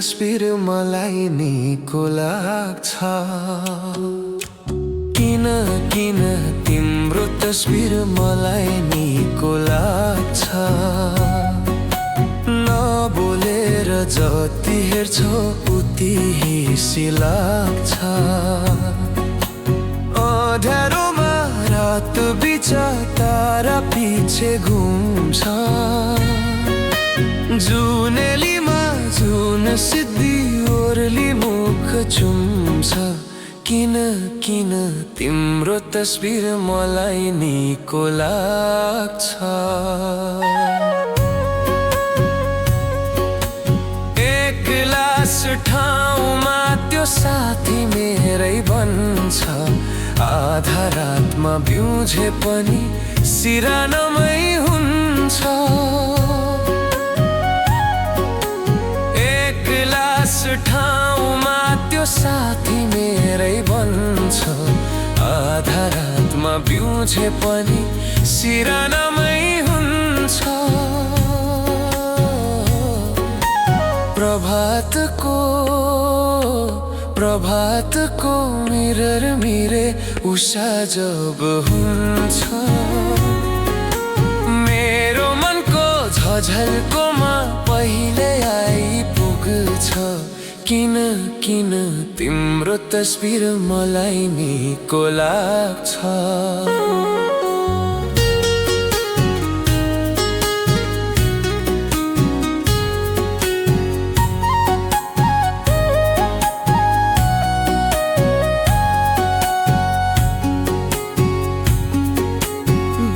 तस्बिर मलाई निको लाग्छ। किन किन तिम्रो तस्बिर मलाई निको लाग्छ। नबोलेर जति हेर्छौ उति हिसी लाग्छ। अँध्यारोमा रात बिचा तारा पिछे घुम्छ। जुनेलीमा जुन सिद्धि ओर्ली मुख चुम्छ। किन किन तिम्रो तस्बिर मलाई निको लाग्छ। एक्लास ठाउँमा त्यो साथी मेरै बन्छ। आधा रातमा बिउझे पनि सिरानमै हुन्छ। ठाउँमा त्यो साथी मेरै बन्छ। आधा रातमा बिउझे पनि सिरानमै हुन्छ। प्रभातको मिरर मिरे उषा जब हुन्छ। मेरो मनको झझल्कोमा पहिले आइपुग्छ। किन किन तिम्रो तस्बिर मलाई निको लाग्छ।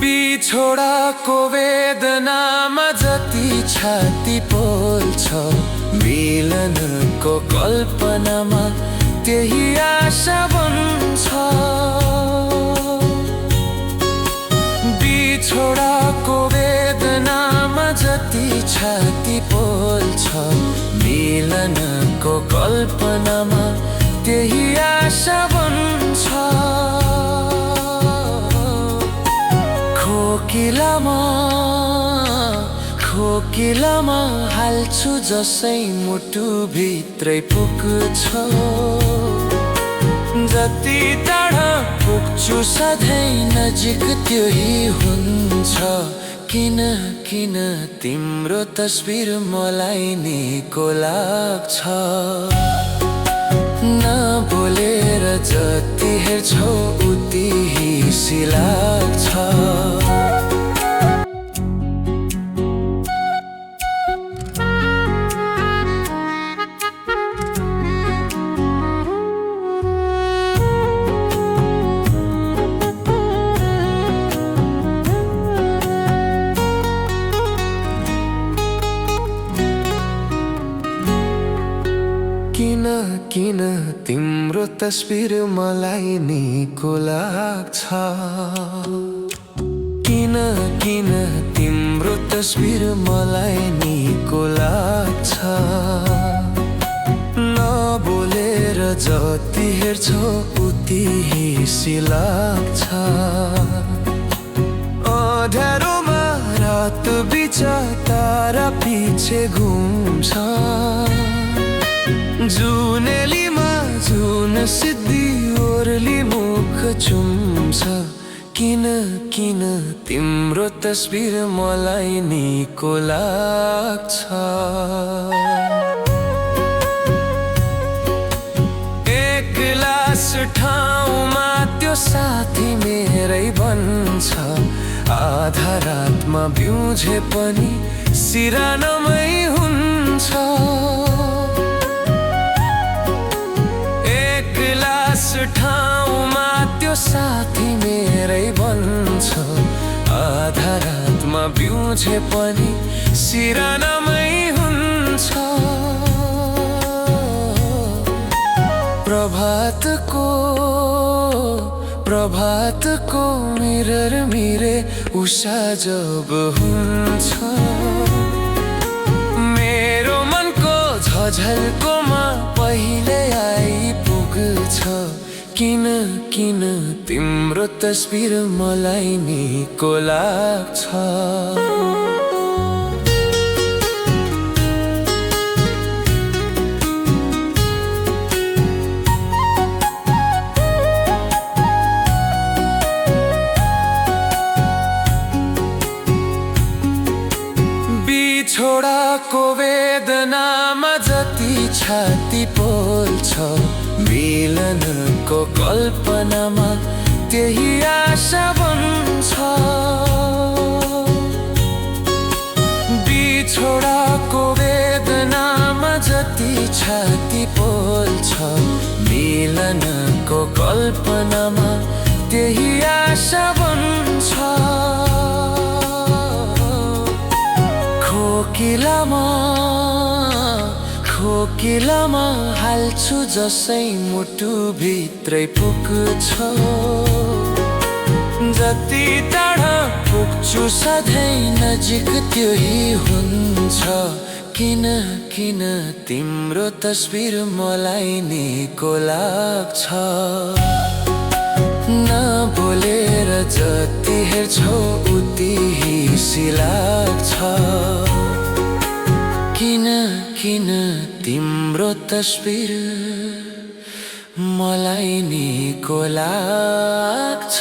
बिछोडाको वेदनामा जति छाती पोल्छ। मिलनको कल्पनामा त्यही आशा बन्छ। बिछोडाको वेदनामा जति छाती पोल्छ। मिलनको कल्पनामा त्यही आशा बन्छ। खोकिलामा हाल्छु जसै मुटु भित्रै पुग्छ। जति टाढा पुग्छु सधैँ नजिक त्यही हुन्छ। किन किन तिम्रो तस्बिर मलाई निको लाग्छ। नबोलेर जति हेर्छौ उति हिसी लाग्छ। किन किन तिम्रो तस्बिर मलाई निको लाग्छ। किन किन तिम्रो तस्बिर मलाई निको लाग्छ। नबोलेर जति हेर्छौ उति हिसी लाग्छ। अँध्यारोमा रात बिचा तारा पिछे घुम्छ। जुनेलीमा जुन सिद्धि ओर्ली मुख चुम्छ। किन किन तिम्रो तस्बिर मलाई निको लाग्छ। एक्लास ठाउँमा त्यो साथी मेरै बन्छ। आधा रातमा बिउझे पनि सिरानमै हुन्छ। ठाउँमा त्यो साथी मेरै बन्छ। आधा रातमा बिउझे पनि सिरानमै हुन्छ। प्रभातको मिरर मिरे उषा जब हुन्छ। मेरो मनको झझल्कोमा पहिले आइपुग्छ। किन किन तिम्रो तस्बिर मलाई निको लाग्छ। को वेदनामा जति छाती पोल्छ, मिलनको कल्पनामा त्यही आशा बन्छ। बिछोडाको वेदनामा जति छाती पोल्छ, मिलनको कल्पनामा त्यही आशा बन्छ। खोकिलामा हाल्छु जसै मुटु भित्रै पुग्छ। जति टाढा पुग्छु सधैँ नजिक त्यही हुन्छ। किन तिम्रो तस्बिर मलाई निको लाग्छ। नबोलेर जति हेर्छौ उति हिसी लाग्छ। किन तिम्रो तस्बिर मलाई निको लाग्छ।